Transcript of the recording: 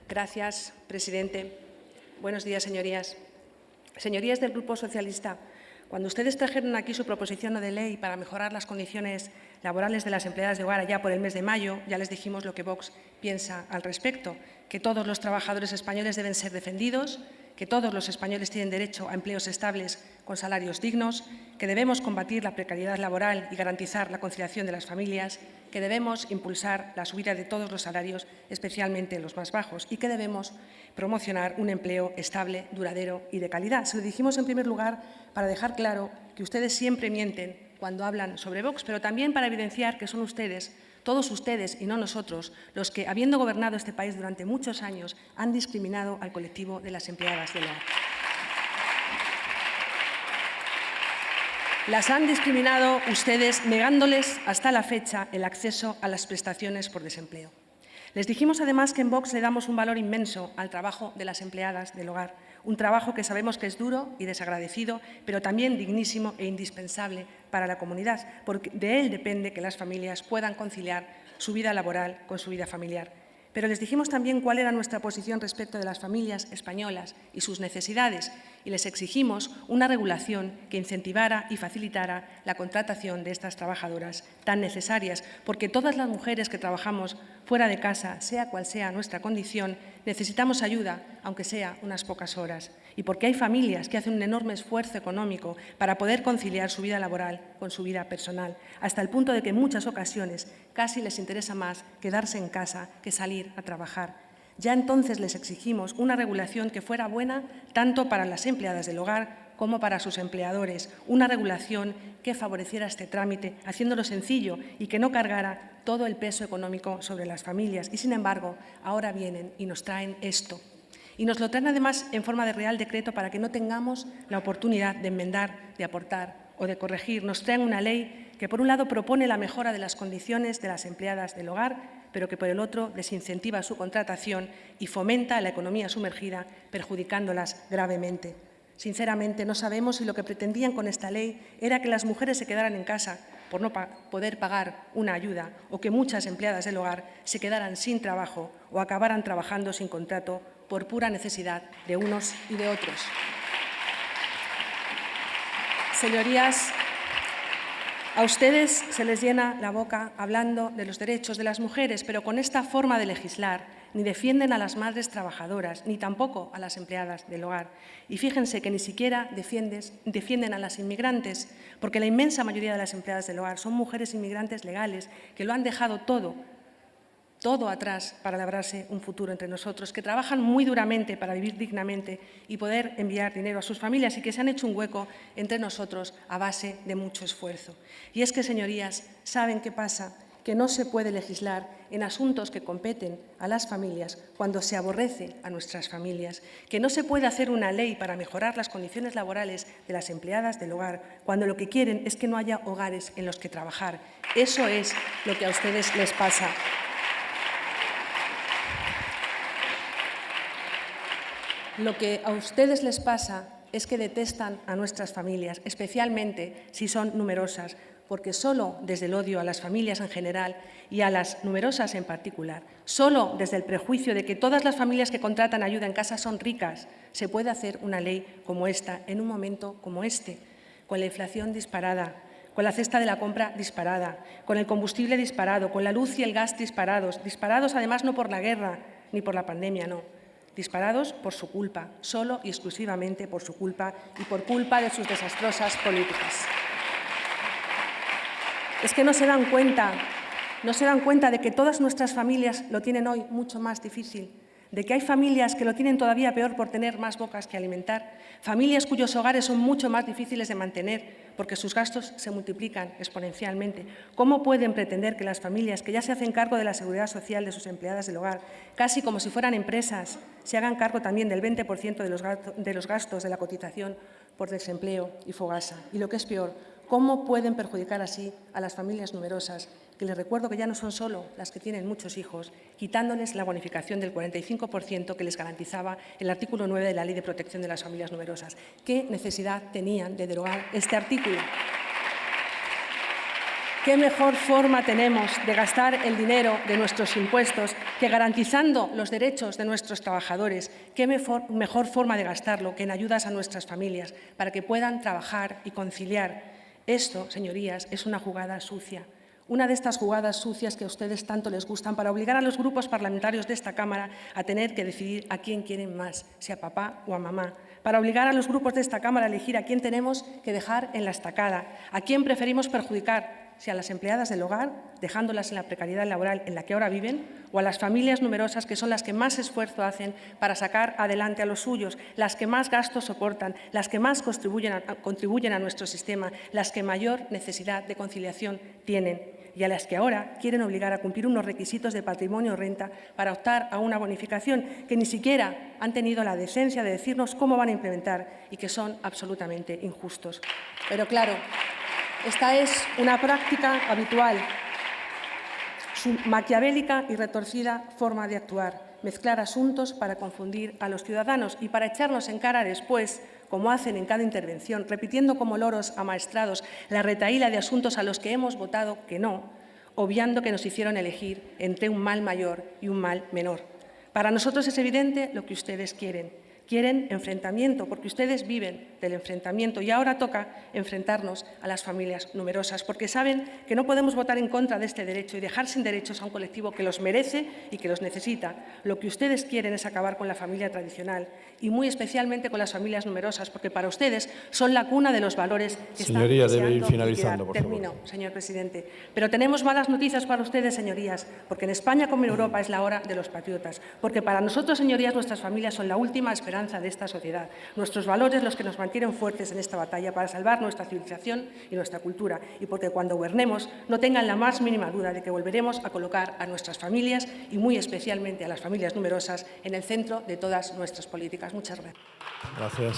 Gracias, presidente. Buenos días, señorías. Señorías del Grupo Socialista, cuando ustedes trajeron aquí su proposición no de ley para mejorar las condiciones laborales de las empleadas de hogar allá por el mes de mayo, ya les dijimos lo que Vox piensa al respecto, que todos los trabajadores españoles deben ser defendidos, que todos los españoles tienen derecho a empleos estables con salarios dignos, que debemos combatir la precariedad laboral y garantizar la conciliación de las familias, que debemos impulsar la subida de todos los salarios, especialmente los más bajos, y que debemos promocionar un empleo estable, duradero y de calidad. Se lo dijimos en primer lugar para dejar claro que ustedes siempre mienten cuando hablan sobre Vox, pero también para evidenciar que son ustedes, todos ustedes y no nosotros, los que, habiendo gobernado este país durante muchos años, han discriminado al colectivo de las empleadas del hogar. Las han discriminado ustedes negándoles hasta la fecha el acceso a las prestaciones por desempleo. Les dijimos además que en Vox le damos un valor inmenso al trabajo de las empleadas del hogar, un trabajo que sabemos que es duro y desagradecido, pero también dignísimo e indispensable para la comunidad, porque de él depende que las familias puedan conciliar su vida laboral con su vida familiar. Pero les dijimos también cuál era nuestra posición respecto de las familias españolas y sus necesidades, y les exigimos una regulación que incentivara y facilitara la contratación de estas trabajadoras tan necesarias, porque todas las mujeres que trabajamos fuera de casa, sea cual sea nuestra condición, necesitamos ayuda, aunque sea unas pocas horas, y porque hay familias que hacen un enorme esfuerzo económico para poder conciliar su vida laboral con su vida personal, hasta el punto de que en muchas ocasiones casi les interesa más quedarse en casa que salir a trabajar. Ya entonces les exigimos una regulación que fuera buena tanto para las empleadas del hogar como para sus empleadores, una regulación que favoreciera este trámite, haciéndolo sencillo y que no cargara todo el peso económico sobre las familias. Y, sin embargo, ahora vienen y nos traen esto. Y nos lo traen, además, en forma de Real Decreto para que no tengamos la oportunidad de enmendar, de aportar o de corregir. Nos traen una ley que, por un lado, propone la mejora de las condiciones de las empleadas del hogar, pero que, por el otro, desincentiva su contratación y fomenta la economía sumergida, perjudicándolas gravemente. Sinceramente, no sabemos si lo que pretendían con esta ley era que las mujeres se quedaran en casa por no poder pagar una ayuda o que muchas empleadas del hogar se quedaran sin trabajo o acabaran trabajando sin contrato por pura necesidad de unos y de otros. Señorías, a ustedes se les llena la boca hablando de los derechos de las mujeres, pero con esta forma de legislar ni defienden a las madres trabajadoras, ni tampoco a las empleadas del hogar. Y fíjense que ni siquiera defienden a las inmigrantes, porque la inmensa mayoría de las empleadas del hogar son mujeres inmigrantes legales que lo han dejado todo atrás para labrarse un futuro entre nosotros, que trabajan muy duramente para vivir dignamente y poder enviar dinero a sus familias y que se han hecho un hueco entre nosotros a base de mucho esfuerzo. Y es que, señorías, ¿saben qué pasa? Que no se puede legislar en asuntos que competen a las familias cuando se aborrece a nuestras familias, que no se puede hacer una ley para mejorar las condiciones laborales de las empleadas del hogar cuando lo que quieren es que no haya hogares en los que trabajar. Eso es lo que a ustedes les pasa. Lo que a ustedes les pasa es que detestan a nuestras familias, especialmente si son numerosas, porque solo desde el odio a las familias en general y a las numerosas en particular, solo desde el prejuicio de que todas las familias que contratan ayuda en casa son ricas, se puede hacer una ley como esta en un momento como este, con la inflación disparada, con la cesta de la compra disparada, con el combustible disparado, con la luz y el gas disparados, además no por la guerra ni por la pandemia, no. Disparados por su culpa, solo y exclusivamente por su culpa y por culpa de sus desastrosas políticas. Es que no se dan cuenta de que todas nuestras familias lo tienen hoy mucho más difícil, de que hay familias que lo tienen todavía peor por tener más bocas que alimentar, familias cuyos hogares son mucho más difíciles de mantener porque sus gastos se multiplican exponencialmente. ¿Cómo pueden pretender que las familias que ya se hacen cargo de la seguridad social de sus empleadas del hogar, casi como si fueran empresas, se hagan cargo también del 20% de los gastos de la cotización por desempleo y fogasa? Y lo que es peor, ¿cómo pueden perjudicar así a las familias numerosas, que les recuerdo que ya no son solo las que tienen muchos hijos, quitándoles la bonificación del 45% que les garantizaba el artículo 9 de la Ley de Protección de las Familias Numerosas? ¿Qué necesidad tenían de derogar este artículo? ¿Qué mejor forma tenemos de gastar el dinero de nuestros impuestos que garantizando los derechos de nuestros trabajadores? ¿Qué mejor forma de gastarlo que en ayudas a nuestras familias para que puedan trabajar y conciliar? Esto, señorías, es una jugada sucia. Una de estas jugadas sucias que a ustedes tanto les gustan para obligar a los grupos parlamentarios de esta Cámara a tener que decidir a quién quieren más, si a papá o a mamá, para obligar a los grupos de esta Cámara a elegir a quién tenemos que dejar en la estacada, a quién preferimos perjudicar, si a las empleadas del hogar, dejándolas en la precariedad laboral en la que ahora viven, o a las familias numerosas que son las que más esfuerzo hacen para sacar adelante a los suyos, las que más gastos soportan, las que más contribuyen a nuestro sistema, las que mayor necesidad de conciliación tienen y a las que ahora quieren obligar a cumplir unos requisitos de patrimonio o renta para optar a una bonificación que ni siquiera han tenido la decencia de decirnos cómo van a implementar y que son absolutamente injustos. Pero claro, esta es una práctica habitual, su maquiavélica y retorcida forma de actuar, mezclar asuntos para confundir a los ciudadanos y para echarnos en cara después, como hacen en cada intervención, repitiendo como loros amaestrados la retahíla de asuntos a los que hemos votado que no, obviando que nos hicieron elegir entre un mal mayor y un mal menor. Para nosotros es evidente lo que ustedes quieren. Quieren enfrentamiento, porque ustedes viven del enfrentamiento y ahora toca enfrentarnos a las familias numerosas, porque saben que no podemos votar en contra de este derecho y dejar sin derechos a un colectivo que los merece y que los necesita. Lo que ustedes quieren es acabar con la familia tradicional y muy especialmente con las familias numerosas, porque para ustedes son la cuna de los valores que Señoría, están debe ir deseando finalizando, liquidar. por favor. Termino, señor presidente. Pero tenemos malas noticias para ustedes, señorías, porque en España como en Europa es la hora de los patriotas, porque para nosotros, señorías, nuestras familias son la última esperanza de esta sociedad, nuestros valores los que nos mantienen fuertes en esta batalla para salvar nuestra civilización y nuestra cultura, y porque cuando gobernemos no tengan la más mínima duda de que volveremos a colocar a nuestras familias y muy especialmente a las familias numerosas en el centro de todas nuestras políticas. Muchas gracias. Gracias.